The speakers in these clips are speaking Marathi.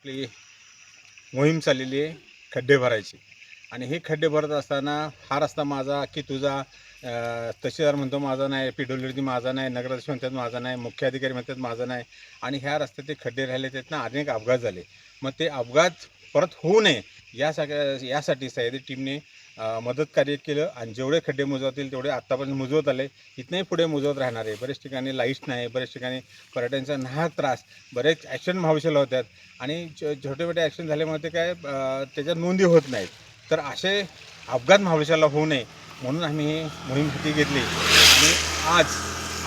आपली मोहीम चाललेली आहे खड्डे भरायची. आणि हे खड्डे भरत असताना हा रस्ता माझा की तुझा, तहसीलदार म्हणतो माझा नाही, PWD माझा नाही, नगराध्यक्ष म्हणतात माझा नाही, मुख्य अधिकारी म्हणतात माझा नाही. आणि ह्या रस्त्यात ते खड्डे राहिले त्यातनं अनेक अपघात झाले. मग ते अपघात परत होऊ नये यासाठी सह्याद्री टीमने मदतकार्य केलं आणि जेवढे खड्डे मुजवतील तेवढे आत्तापर्यंत मुजवत आले. इथनंही पुढे मुजवत राहणार आहे. बरेच ठिकाणी लाईट्स नाही, बरेच ठिकाणी पर्यटनाचा नाहक त्रास, बरेच ॲक्शन महाविशाला होतात आणि छोटे मोठे ॲक्शन झाल्यामुळे ते काय त्याच्यात नोंदी होत नाहीत. तर असे अपघात महाविशाला होऊ नये म्हणून आम्ही ही मोहीम हाती घेतली. आणि आज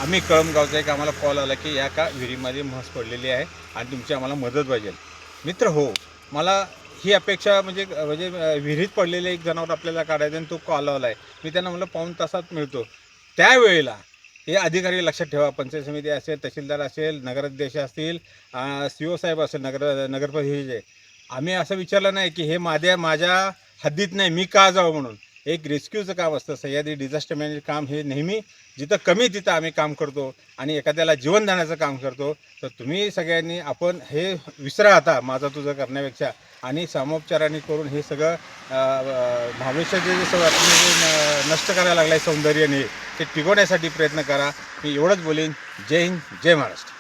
आम्ही कळमगावचा एक आम्हाला कॉल आला की या का विहिरीमध्ये म्हस पडलेली आहे आणि तुमची आम्हाला मदत पाहिजे. मित्र हो, मला ही अपेक्षा म्हणजे विहिरीत पडलेले एक जनावर आपल्याला काढायचं आणि तो कॉल आला आहे. मी त्यांना म्हणलं पाऊण तासात मिळतो. त्यावेळेला हे अधिकारी लक्षात ठेवा, पंचायत समिती असेल, तहसीलदार असेल, नगराध्यक्ष असतील, CO साहेब असेल, नगरपरिषदेचे, आम्ही असं विचारलं नाही की हे माझ्या हद्दीत नाही, मी का जावं म्हणून. एक रेस्क्यूचं काम असतं. सह्याद्री डिझास्टर मॅनेजमेंट काम हे नेहमी जिथं कमी तिथं आम्ही काम करतो आणि एखाद्याला जीवन देण्याचं काम करतो. तर तुम्ही सगळ्यांनी आपण हे विसरा आता माझं तुझं करण्यापेक्षा आणि सामोपचाराने करून हे सगळं भविष्याचे जे सगळं जे नष्ट करायला लागलं आहे सौंदर्याने, ते टिकवण्यासाठी प्रयत्न करा. मी एवढंच बोलीन. जय हिंद, जय महाराष्ट्र.